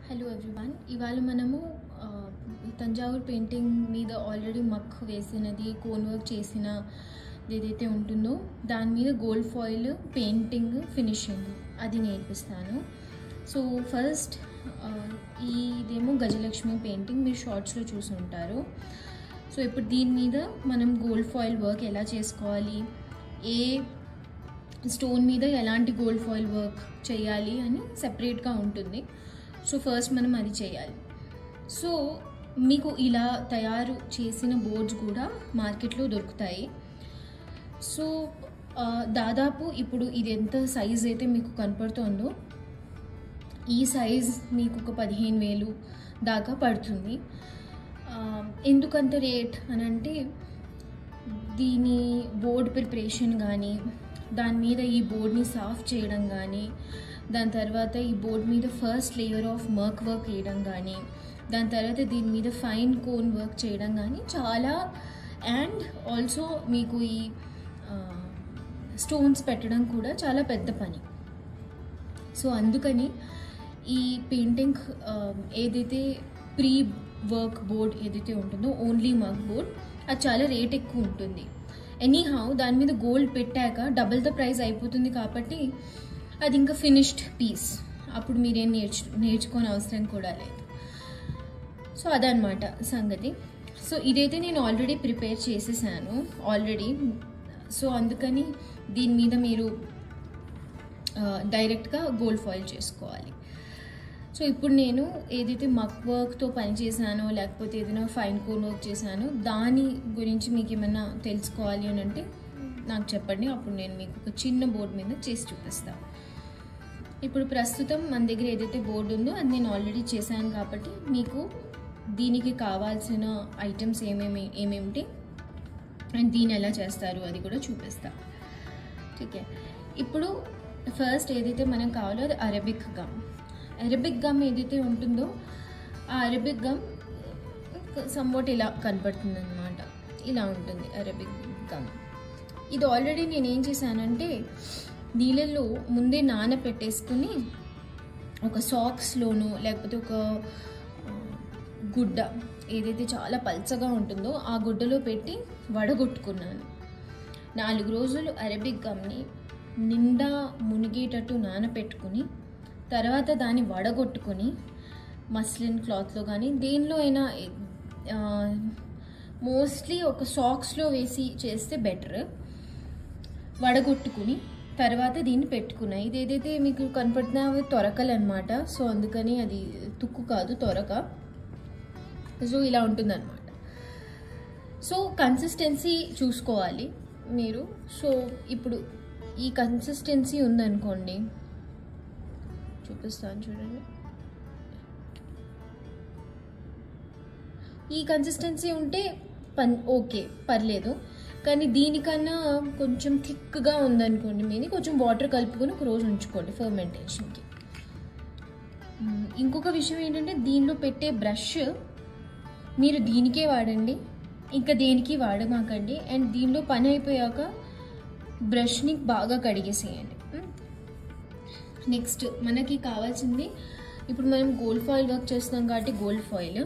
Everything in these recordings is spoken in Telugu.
హలో ఎవ్రీవన్, ఇవాళ మనము తంజావూర్ పెయింటింగ్ మీద ఆల్రెడీ మక్ వేసినది, కోన్ వర్క్ చేసిన ఏదైతే ఉంటుందో దాని మీద గోల్డ్ ఫాయిల్ పెయింటింగ్ ఫినిషింగ్ అది నేర్పిస్తాను. సో ఫస్ట్ ఇదేమో గజలక్ష్మి పెయింటింగ్, మీరు షార్ట్స్లో చూసి ఉంటారు. సో ఇప్పుడు దీని మీద మనం గోల్డ్ ఫాయిల్ వర్క్ ఎలా చేసుకోవాలి, ఏ స్టోన్ మీద ఎలాంటి గోల్డ్ ఫాయిల్ వర్క్ చేయాలి అని సెపరేట్గా ఉంటుంది. సో ఫస్ట్ మనం అది చేయాలి. సో మీకు ఇలా తయారు చేసిన బోర్డ్స్ కూడా మార్కెట్లో దొరుకుతాయి. సో దాదాపు ఇప్పుడు ఇది ఎంత సైజ్ అయితే మీకు కనపడుతుందో ఈ సైజ్ మీకు ఒక 15,000 దాకా పడుతుంది. ఎందుకంత రేట్ అని అంటే దీని బోర్డ్ ప్రిపరేషన్ కానీ, దాని మీద ఈ బోర్డ్ని సాఫ్ చేయడం కానీ, దాని తర్వాత ఈ బోర్డ్ మీద ఫస్ట్ లేయర్ ఆఫ్ మర్క్ వర్క్ వేయడం కానీ, దాని తర్వాత దీని మీద ఫైన్ కోన్ వర్క్ చేయడం కానీ చాలా, అండ్ ఆల్సో మీకు ఈ స్టోన్స్ పెట్టడం కూడా చాలా పెద్ద పని. సో అందుకని ఈ పెయింటింగ్ ఏదైతే ప్రీ వర్క్ బోర్డ్ ఏదైతే ఉంటుందో, ఓన్లీ మర్క్ బోర్డ్, అది చాలా రేట్ ఎక్కువ ఉంటుంది. ఎనీహౌ దాని మీద గోల్డ్ పెట్టాక డబుల్ ద ప్రైస్ అయిపోతుంది కాబట్టి అది ఇంకా ఫినిష్డ్ పీస్, అప్పుడు మీరేం నేర్చుకోని అవసరం కూడా లేదు. సో అదనమాట సంగతి. సో ఇదైతే నేను ఆల్రెడీ ప్రిపేర్ చేసేసాను ఆల్రెడీ. సో అందుకని దీని మీద మీరు డైరెక్ట్గా గోల్డ్ ఫాయిల్ చేసుకోవాలి. సో ఇప్పుడు నేను ఏదైతే మక్ వర్క్తో పని చేశానో, లేకపోతే ఏదైనా ఫైన్ కోన్ వర్క్ చేశానో దాని గురించి మీకు ఏమైనా తెలుసుకోవాలి అని అంటే నాకు చెప్పండి, అప్పుడు నేను మీకు ఒక చిన్న బోర్డు మీద చేసి చూపిస్తాను. ఇప్పుడు ప్రస్తుతం మన దగ్గర ఏదైతే బోర్డు ఉందో అది నేను ఆల్రెడీ చేశాను కాబట్టి మీకు దీనికి కావాల్సిన ఐటమ్స్ ఏమేమిటి అండ్ దీన్ని ఎలా చేస్తారు అది కూడా చూపిస్తాను. ఓకే, ఇప్పుడు ఫస్ట్ ఏదైతే మనకు కావాలో అది అరబిక్ గమ్. అరబిక్ గమ్ ఏదైతే ఉంటుందో ఆ అరబిక్ గమ్ సమ్వాట్ ఇలా కనబడుతుంది అన్నమాట. ఇలా ఉంటుంది అరబిక్ గమ్. ఇది ఆల్రెడీ నేను ఏం చేశానంటే నీళ్ళల్లో ముందే నానపెట్టేసుకుని ఒక సాక్స్లోనో లేకపోతే ఒక గుడ్డ ఏదైతే చాలా పల్చగా ఉంటుందో ఆ గుడ్డలో పెట్టి వడగొట్టుకున్నాను. 4 రోజులు అరబిక్ గమ్ని నిండా మునిగేటట్టు నానపెట్టుకుని తర్వాత దాన్ని వడగొట్టుకొని మస్లిన్ క్లాత్లో కానీ దేనిలో అయినా, మోస్ట్లీ ఒక సాక్స్లో వేసి చేస్తే బెటర్, వడగొట్టుకుని తర్వాత దీన్ని పెట్టుకున్నాయి. ఇది ఏదైతే మీకు కనపడుతున్నా అవి తొరకలు అనమాట. సో అందుకని అది తుక్కు కాదు, తొరక. సో ఇలా ఉంటుందన్నమాట. సో కన్సిస్టెన్సీ చూసుకోవాలి మీరు. సో ఇప్పుడు ఈ కన్సిస్టెన్సీ ఉందనుకోండి, చూపిస్తాను చూడండి. ఈ కన్సిస్టెన్సీ ఉంటే ఓకే పర్లేదు, కానీ దీనికన్నా కొంచెం థిక్గా ఉందనుకోండి, మీది కొంచెం వాటర్ కలుపుకొని ఒక రోజు ఉంచుకోండి ఫర్మెంటేషన్కి. ఇంకొక విషయం ఏంటంటే దీనిలో పెట్టే బ్రష్ మీరు దీనికే వాడండి, ఇంకా దేనికి వాడమాకండి. అండ్ దీనిలో పని అయిపోయాక బ్రష్ని బాగా కడిగేసేయండి. నెక్స్ట్ మనకి కావాల్సింది, ఇప్పుడు మనం గోల్డ్ ఫాయిల్ వర్క్ చేస్తున్నాం కాబట్టి గోల్డ్ ఫాయిల్.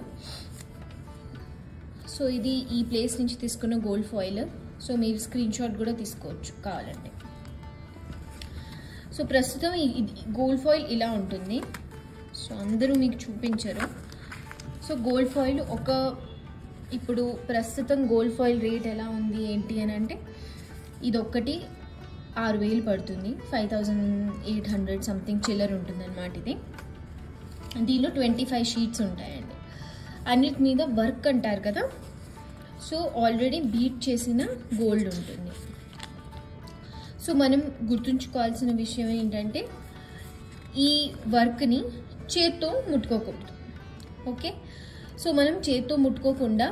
సో ఇది ఈ ప్లేస్ నుంచి తీసుకున్న గోల్డ్ ఫాయిల్. సో మీరు స్క్రీన్ షాట్ కూడా తీసుకోవచ్చు కావాలంటే. సో ప్రస్తుతం గోల్డ్ ఫాయిల్ ఇలా ఉంటుంది. సో అందరూ మీకు చూపించరు. సో గోల్డ్ ఫాయిల్ ఇప్పుడు ప్రస్తుతం గోల్డ్ ఫాయిల్ రేట్ ఎలా ఉంది ఏంటి అని అంటే, ఇది ఒక్కటి 6,000 పడుతుంది, 5,800 సంథింగ్ చిల్లర్ ఉంటుంది అన్నమాట. ఇది దీనిలో 25 షీట్స్ ఉంటాయండి. అన్నిటి మీద వర్క్ అంటారు కదా, సో ఆల్రెడీ బీట్ చేసిన గోల్డ్ ఉంటుంది. సో మనం గుర్తుంచుకోవాల్సిన విషయం ఏంటంటే ఈ వర్క్ని చేత్తో ముట్టుకోకూడదు. ఓకే, సో మనం చేత్తో ముట్టుకోకుండా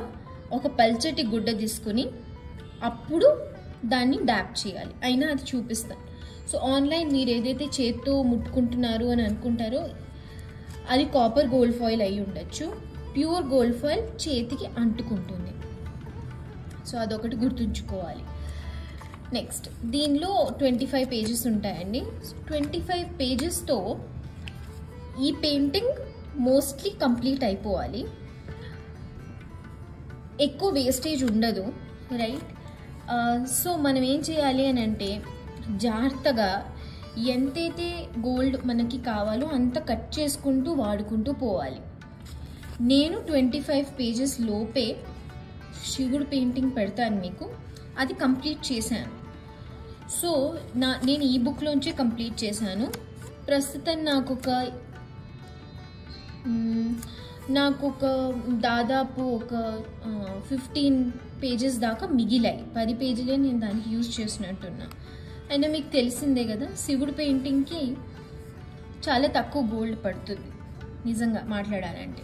ఒక పల్చటి గుడ్డ తీసుకుని అప్పుడు దాన్ని డాప్ చేయాలి. అయినా అది చూపిస్తాను. సో ఆన్లైన్ మీరు ఏదైతే చేత్తో ముట్టుకుంటున్నారు అని అనుకుంటారో అది కాపర్ గోల్డ్ ఫాయిల్ అయి ఉండొచ్చు. ప్యూర్ గోల్డ్ ఫాయిల్ చేతికి అంటుకుంటుంది. సో అదొకటి గుర్తుంచుకోవాలి. నెక్స్ట్ దీనిలో 25 పేజెస్ ఉంటాయండి. 25 పేజెస్తో ఈ పెయింటింగ్ మోస్ట్లీ కంప్లీట్ అయిపోవాలి, ఎక్కువ వేస్టేజ్ ఉండదు, రైట్? సో మనం ఏం చేయాలి అని అంటే జాగ్రత్తగా ఎంతైతే గోల్డ్ మనకి కావాలో అంత కట్ చేసుకుంటూ వాడుకుంటూ పోవాలి. నేను 25 పేజెస్ లోపే శివుడు పెయింటింగ్ పెడతాను మీకు, అది కంప్లీట్ చేశాను. సో నేను ఈ బుక్లోంచే కంప్లీట్ చేశాను. ప్రస్తుతం నాకు ఒక దాదాపు ఒక 15 పేజెస్ దాకా మిగిలాయి. 10 పేజీలే నేను దానికి యూజ్ చేసినట్టున్నా. అయినా మీకు తెలిసిందే కదా, శివుడు పెయింటింగ్కి చాలా తక్కువ గోల్డ్ పడుతుంది నిజంగా మాట్లాడాలంటే.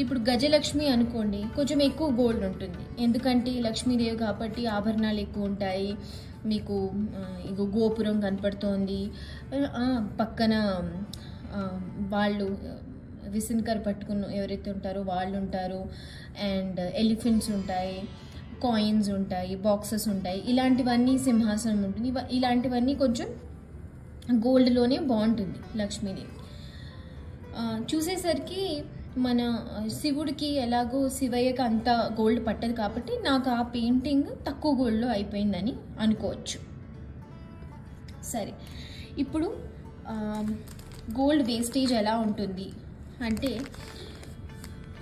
ఇప్పుడు గజలక్ష్మి అనుకోండి, కొంచెం ఎక్కువ గోల్డ్ ఉంటుంది, ఎందుకంటే లక్ష్మీదేవి కాబట్టి ఆభరణాలు ఎక్కువ ఉంటాయి. మీకు ఇగో గోపురం కనపడుతోంది, పక్కన వాళ్ళు విసిన్కర్ పట్టుకున్న ఎవరైతే ఉంటారో వాళ్ళు ఉంటారు, అండ్ ఎలిఫెంట్స్ ఉంటాయి, కాయిన్స్ ఉంటాయి, బాక్సెస్ ఉంటాయి, ఇలాంటివన్నీ సింహాసనం ఉంటుంది. ఇలాంటివన్నీ కొంచెం గోల్డ్లోనే బాగుంటుంది లక్ష్మీదేవి. చూసేసరికి మన శివుడికి ఎలాగో శివయ్యకి అంత గోల్డ్ పట్టదు కాబట్టి నాకు ఆ పెయింటింగ్ తక్కువ గోల్డ్లో అయిపోయిందని అనుకోవచ్చు. సరే, ఇప్పుడు గోల్డ్ వేస్టేజ్ ఎలా ఉంటుంది అంటే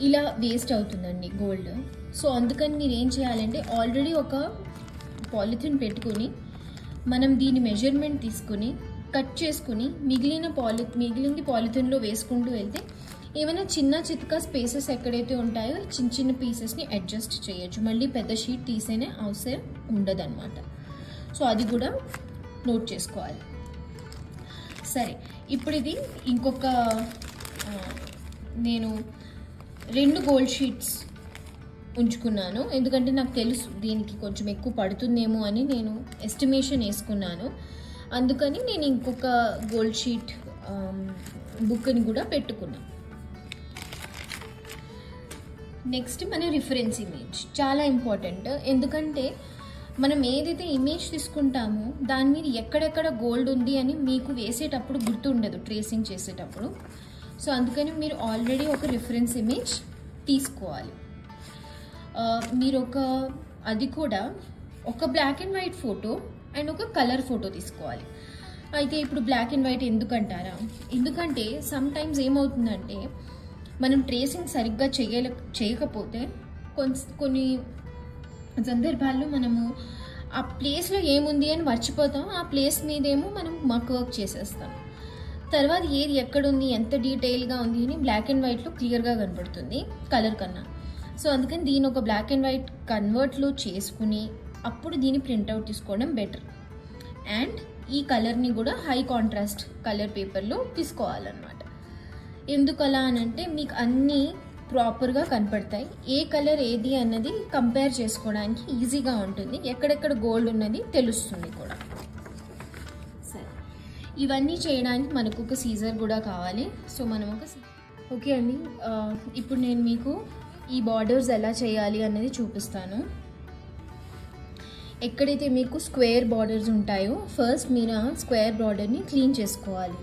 ఇలా వేస్ట్ అవుతుందండి గోల్డ్. సో అందుకని మీరు ఏం చేయాలంటే ఆల్రెడీ ఒక పాలిథిన్ పెట్టుకుని మనం దీని మెజర్మెంట్ తీసుకుని కట్ చేసుకుని మిగిలింది పాలిథిన్లో వేసుకుంటూ వెళ్తే ఏమైనా చిన్న చితక స్పేసెస్ ఎక్కడైతే ఉంటాయో చిన్న చిన్న పీసెస్ని అడ్జస్ట్ చేయొచ్చు. మళ్ళీ పెద్ద షీట్ తీసేనే అవసరం ఉండదన్నమాట. సో అది కూడా నోట్ చేసుకోవాలి. సరే, ఇప్పుడు ఇది ఇంకొక నేను 2 గోల్డ్ షీట్స్ ఉంచుకున్నాను, ఎందుకంటే నాకు తెలుసు దీనికి కొంచెం ఎక్కువ పడుతుందేమో అని నేను ఎస్టిమేషన్ వేసుకున్నాను. అందుకని నేను ఇంకొక గోల్డ్ షీట్ బుక్ని కూడా పెట్టుకున్నాను. నెక్స్ట్ మన రిఫరెన్స్ ఇమేజ్ చాలా ఇంపార్టెంట్, ఎందుకంటే మనం ఏదైతే ఇమేజ్ తీసుకుంటామో దాని మీద ఎక్కడెక్కడ గోల్డ్ ఉంది అని మీకు వేసేటప్పుడు గుర్తుండదు ట్రేసింగ్ చేసేటప్పుడు. సో అందుకని మీరు ఆల్రెడీ ఒక రిఫరెన్స్ ఇమేజ్ తీసుకోవాలి. మీరు అది కూడా ఒక black and white photo and ఒక కలర్ ఫోటో తీసుకోవాలి. అయితే ఇప్పుడు బ్లాక్ అండ్ వైట్ ఎందుకంటారా? ఎందుకంటే సమ్ టైమ్స్ ఏమవుతుందంటే మనం ట్రేసింగ్ సరిగ్గా చేయకపోతే కొన్ని సందర్భాల్లో మనము ఆ ప్లేస్లో ఏముంది అని మర్చిపోతాం, ఆ ప్లేస్ మీదేమో మనం మక్ వర్క్ చేసేస్తాం. తర్వాత ఏది ఎక్కడుంది ఎంత డీటెయిల్గా ఉంది అని బ్లాక్ అండ్ వైట్లో క్లియర్గా కనపడుతుంది కలర్ కన్నా. సో అందుకని దీని ఒక బ్లాక్ అండ్ వైట్ కన్వర్ట్లో చేసుకుని అప్పుడు దీన్ని ప్రింట్అవుట్ తీసుకోవడం బెటర్. అండ్ ఈ కలర్ని కూడా హై కాంట్రాస్ట్ కలర్ పేపర్లో తీసుకోవాలన్నమాట. ఎందుకు అలా అనంటే మీకు అన్నీ ప్రాపర్గా కనపడతాయి, ఏ కలర్ ఏది అన్నది కంపేర్ చేసుకోవడానికి ఈజీగా ఉంటుంది, ఎక్కడెక్కడ గోల్డ్ ఉన్నది తెలుస్తుంది కూడా. సరే, ఇవన్నీ చేయడానికి మనకు ఒక సీజర్ కూడా కావాలి. సో మనం ఓకే అండి, ఇప్పుడు నేను మీకు ఈ బార్డర్స్ ఎలా చేయాలి అన్నది చూపిస్తాను. ఎక్కడైతే మీకు స్క్వేర్ బార్డర్స్ ఉంటాయో ఫస్ట్ మీరు ఆ స్క్వేర్ బార్డర్ని క్లీన్ చేసుకోవాలి.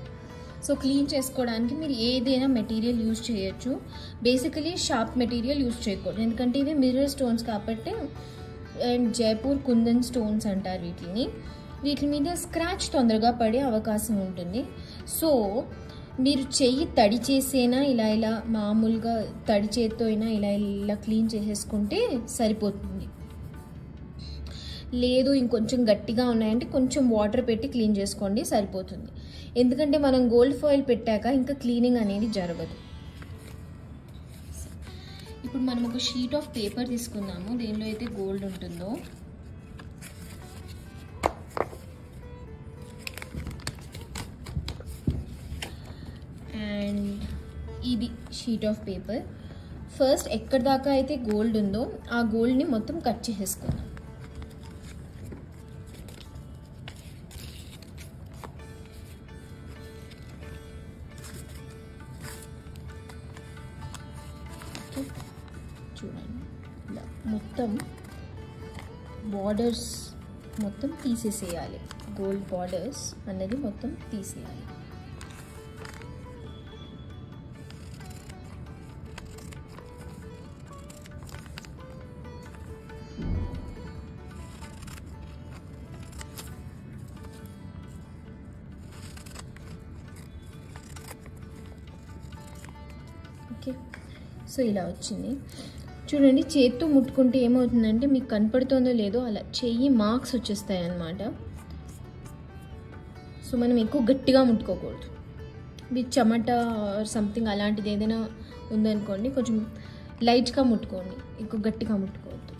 సో క్లీన్ చేసుకోవడానికి మీరు ఏదైనా మెటీరియల్ యూజ్ చేయొచ్చు. బేసికలీ షార్ప్ మెటీరియల్ యూజ్ చేయకూడదు, ఎందుకంటే ఇవి మిర్రర్ స్టోన్స్ కాబట్టి. అండ్ జైపూర్ కుందన్ స్టోన్స్ అంటారు వీటిని. వీటి మీద స్క్రాచ్ తొందరగా పడే అవకాశం ఉంటుంది. సో మీరు చెయ్యి తడి చేసేనా ఇలా మామూలుగా తడి చేత్తో అయినా ఇలా క్లీన్ చేసేసుకుంటే సరిపోతుంది. లేదు ఇంకొంచెం గట్టిగా ఉన్నాయంటే కొంచెం వాటర్ పెట్టి క్లీన్ చేసుకోండి, సరిపోతుంది. ఎందుకంటే మనం గోల్డ్ ఫాయిల్ పెట్టాక ఇంకా క్లీనింగ్ అనేది జరగదు. ఇప్పుడు మనం ఒక షీట్ ఆఫ్ పేపర్ తీసుకుందాము, దేనిలో అయితే గోల్డ్ ఉంటుందో. అండ్ ఇది షీట్ ఆఫ్ పేపర్. ఫస్ట్ ఎక్కడి దాకా అయితే గోల్డ్ ఉందో ఆ గోల్డ్ని మొత్తం కట్ చేసేసుకుందాం. చూడండి, ఇలా మొత్తం బార్డర్స్ మొత్తం తీసేసేయాలి, గోల్డ్ బార్డర్స్ అన్నది మొత్తం తీసేయాలి. ఓకే, సో ఇలా వచ్చింది చూడండి. చేత్తో ముట్టుకుంటే ఏమవుతుందంటే మీకు కనపడుతుందో లేదో అలా చెయ్యి మార్క్స్ వచ్చేస్తాయి అన్నమాట. సో మనం ఎక్కువ గట్టిగా ముట్టుకోకూడదు. మీ చెమట సంథింగ్ అలాంటిది ఏదైనా ఉందనుకోండి, కొంచెం లైట్గా ముట్టుకోండి, ఎక్కువ గట్టిగా ముట్టుకోవద్దు.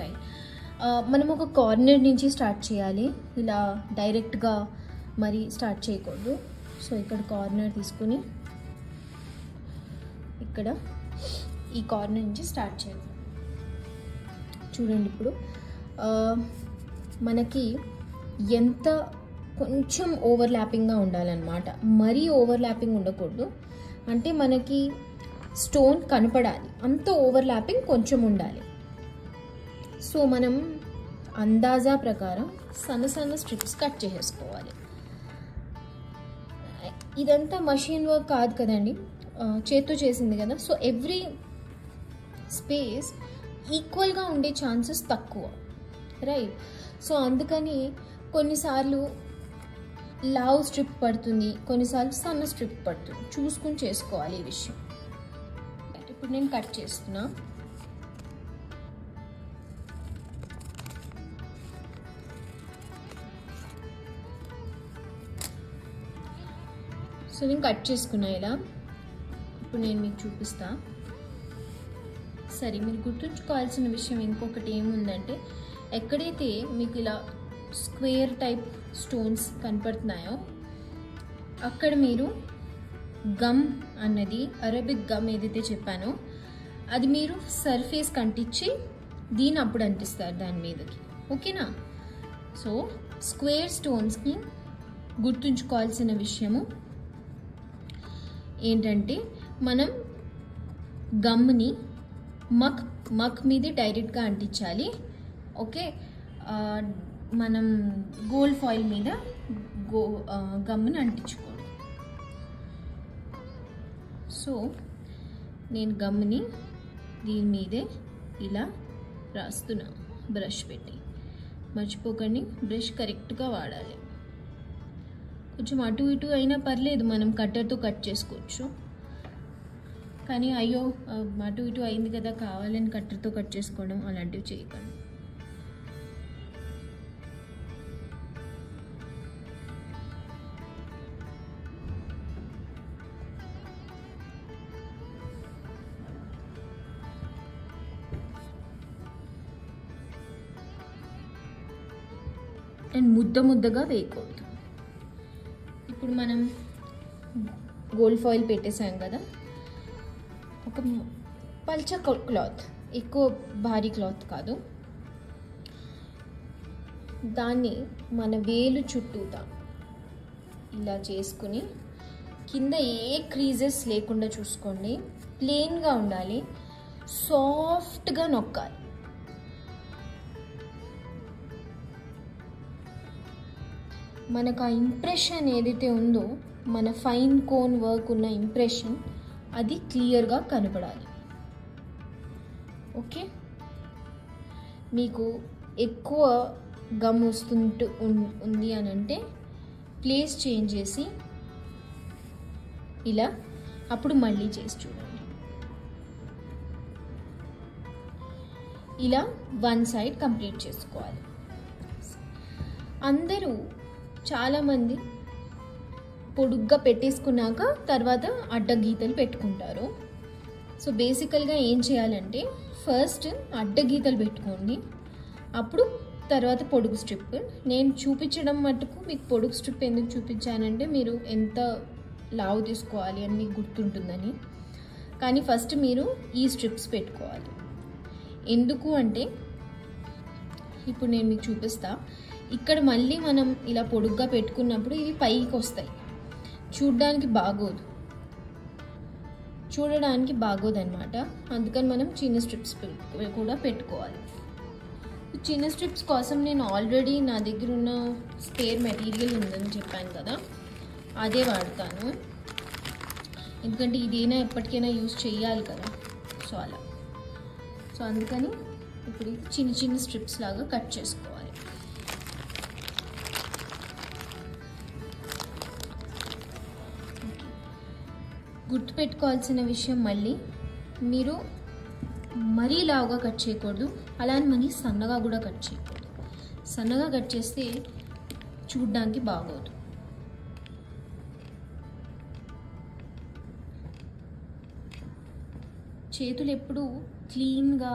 రైట్, మనం ఒక కార్నర్ నుంచి స్టార్ట్ చేయాలి, ఇలా డైరెక్ట్గా మరి స్టార్ట్ చేయకూడదు. సో ఇక్కడ కార్నర్ తీసుకుని ఇక్కడ ఈ కార్నర్ నుంచి స్టార్ట్ చేయాలి. చూడండి ఇప్పుడు మనకి ఎంత కొంచెం ఓవర్లాపింగ్గా ఉండాలన్నమాట, మరీ ఓవర్లాపింగ్ ఉండకూడదు. అంటే మనకి స్టోన్ కనపడాలి, అంత ఓవర్లాపింగ్ కొంచెం ఉండాలి. సో మనం అందాజా ప్రకారం సన్న సన్న స్ట్రిప్స్ కట్ చేసేసుకోవాలి. ఇదంతా మషిన్ వర్క్ కాదు కదండి, చేత్తో చేసింది కదా. సో ఎవ్రీ స్పేస్ ఈక్వల్గా ఉండే ఛాన్సెస్ తక్కువ, రైట్. సో అందుకని కొన్నిసార్లు లావ్ స్ట్రిప్ పడుతుంది, కొన్నిసార్లు సన్న స్ట్రిప్ పడుతుంది, చూసుకుని చేసుకోవాలి ఈ విషయం. ఇప్పుడు నేను కట్ చేస్తున్నా. సో నేను కట్ చేసుకున్నా ఇలా. ఇప్పుడు నేను మీకు చూపిస్తా. సరే, మీరు గుర్తుంచుకోవాల్సిన విషయం ఇంకొకటి ఏముందంటే, ఎక్కడైతే మీకు ఇలా స్క్వేర్ టైప్ స్టోన్స్ కనపడుతున్నాయో అక్కడ మీరు గమ్ అన్నది, అరబిక్ గమ్ ఏదైతే చెప్పానో అది మీరు సర్ఫేస్ కంటించి దీన్ని అప్పుడు అంటిస్తారు దాని మీదకి, ఓకేనా. సో స్క్వేర్ స్టోన్స్కి గుర్తుంచుకోవాల్సిన విషయము ఏంటంటే, మనం గమ్ని మక్ మీద డైరెక్ట్గా అంటించాలి, ఓకే. మనం గోల్డ్ ఫాయిల్ మీద గమ్ని అంటించుకోండి. సో నేను గమ్ని దీని మీదే ఇలా రాస్తున్నా బ్రష్ పెట్టి. మర్చిపోకండి, బ్రష్ కరెక్ట్గా వాడాలి. కొంచెం అటు ఇటు అయినా పర్లేదు, మనం కట్టర్తో కట్ చేసుకోవచ్చు. కానీ అయ్యో అటు ఇటు అయింది కదా కావాలని కట్టర్తో కట్ చేసుకోవడం అలాంటివి చేయకండి. అండ్ ముద్దగా వేయకూడదు. ఇప్పుడు మనం గోల్డ్ ఫాయిల్ పెట్టేసాం కదా, ఒక పల్చ క్లాత్, ఎక్కువ భారీ క్లాత్ కాదు, దాన్ని మన వేలు చుట్టూతా ఇలా చేసుకుని కింద ఏ క్రీజెస్ లేకుండా చూసుకోండి, ప్లెయిన్గా ఉండాలి, సాఫ్ట్గా నొక్కాలి. మనకు ఆ ఇంప్రెషన్ ఏదైతే ఉందో, మన ఫైన్ కోన్ వర్క్ ఉన్న ఇంప్రెషన్, అది క్లియర్గా కనపడాలి, ఓకే. మీకు ఎక్కువ గమ్ వస్తుంటూ ఉంది అని అంటే ప్లేస్ చేంజ్ చేసి ఇలా అప్పుడు మళ్ళీ చేసి చూడండి. ఇలా వన్ సైడ్ కంప్లీట్ చేసుకోవాలి. అందరూ చాలామంది పొడుగ్గా పెట్టేసుకున్నాక తర్వాత అడ్డగీతలు పెట్టుకుంటారు. సో బేసికల్గా ఏం చేయాలంటే, ఫస్ట్ అడ్డగీతలు పెట్టుకోండి, అప్పుడు తర్వాత పొడుగు స్ట్రిప్. నేను చూపించడం మటుకు మీకు పొడుగు స్ట్రిప్ ఎందుకు చూపించానంటే, మీరు ఎంత లావు తీసుకోవాలి అని మీకు గుర్తుంటుందని. కానీ ఫస్ట్ మీరు ఈ స్ట్రిప్స్ పెట్టుకోవాలి. ఎందుకు అంటే, ఇప్పుడు నేను మీకు చూపిస్తా. ఇక్కడ మళ్ళీ మనం ఇలా పొడుగ్గా పెట్టుకున్నప్పుడు ఇవి పైకి వస్తాయి, చూడడానికి బాగోదు అనమాట. అందుకని మనం చిన్న స్ట్రిప్స్ కూడా పెట్టుకోవాలి. చిన్న స్ట్రిప్స్ కోసం నేను ఆల్రెడీ నా దగ్గర ఉన్న స్పేర్ మెటీరియల్ ఉందని చెప్పాను కదా, అదే వాడతాను. ఎందుకంటే ఇదేనా ఎప్పటికైనా యూజ్ చేయాలి కదా, సో అలా. సో అందుకని ఇప్పుడు చిన్న చిన్న స్ట్రిప్స్ లాగా కట్ చేసుకోవాలి. గుర్తుపెట్టుకోవాల్సిన విషయం మళ్ళీ మీరు మరీ లావుగా కట్ చేయకూడదు, అలానే మరీ సన్నగా కూడా కట్ చేయకూడదు. సన్నగా కట్ చేస్తే చూడ్డానికి బాగోదు. చేతులు ఎప్పుడు క్లీన్గా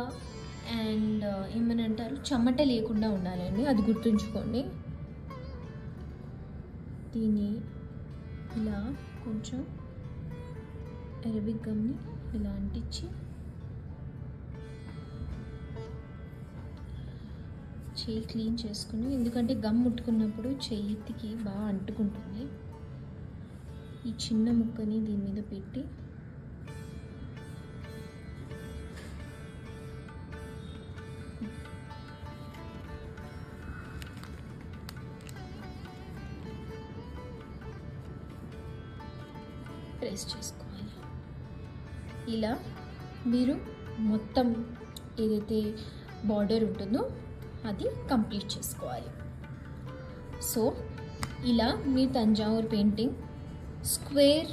అండ్ ఏమని అంటారు చెమట లేకుండా ఉండాలండి, అది గుర్తుంచుకోండి. దీన్ని ఇలా కొంచెం అరబిక్ గమ్ని ఇలా అంటించి చెయ్యి క్లీన్ చేసుకుని, ఎందుకంటే గమ్ ముట్టుకున్నప్పుడు చెయ్యికి బాగా అంటుకుంటుంది. ఈ చిన్న ముక్కని దీని మీద పెట్టి ప్రెస్ చేసుకోవాలి. ఇలా మీరు మొత్తం ఏదైతే బార్డర్ ఉంటుందో అది కంప్లీట్ చేసుకోవాలి. సో ఇలా మీ Thanjavur painting square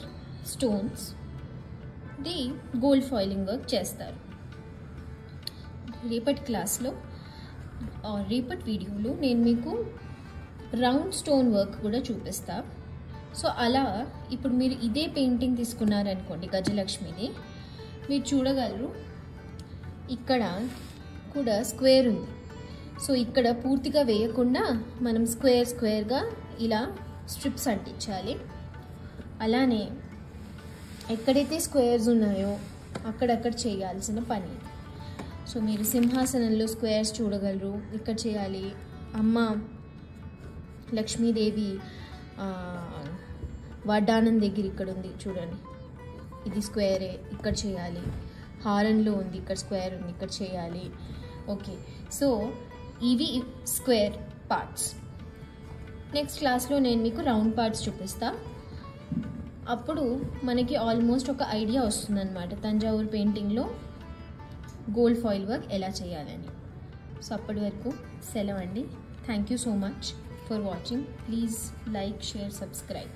stones the gold foiling work చేస్తారు. రేపటి క్లాస్లో రేపటి వీడియోలో నేను మీకు రౌండ్ స్టోన్ వర్క్ కూడా చూపిస్తా. సో అలా ఇప్పుడు మీరు ఇదే పెయింటింగ్ తీసుకున్నారనుకోండి గజలక్ష్మిది, మీరు చూడగలరు ఇక్కడ కూడా స్క్వేర్ ఉంది. సో ఇక్కడ పూర్తిగా వేయకుండా మనం స్క్వేర్గా ఇలా స్ట్రిప్స్ అంటించాలి. అలానే ఎక్కడైతే స్క్వేర్స్ ఉన్నాయో అక్కడక్కడ చేయాల్సిన పని. సో మీరు సింహాసనంలో స్క్వేర్స్ చూడగలరు, ఇక్కడ చేయాలి. అమ్మ లక్ష్మీదేవి వడ్డానం దగ్గర ఇక్కడ ఉంది చూడండి, ఇది స్క్వేరే, ఇక్కడ చేయాలి. హారంలో ఉంది, ఇక్కడ స్క్వేర్ ఉంది, ఇక్కడ చేయాలి. ఓకే, సో ఇవి స్క్వేర్ పార్ట్స్. నెక్స్ట్ క్లాస్లో నేను మీకు రౌండ్ పార్ట్స్ చూపిస్తా. అప్పుడు మనకి ఆల్మోస్ట్ ఒక ఐడియా వస్తుందన్నమాట తంజావూర్ పెయింటింగ్లో గోల్డ్ ఫాయిల్ వర్క్ ఎలా చేయాలని. సో అప్పటి వరకు సెలవు అండి. Thank you so much for watching. Please like, share, subscribe.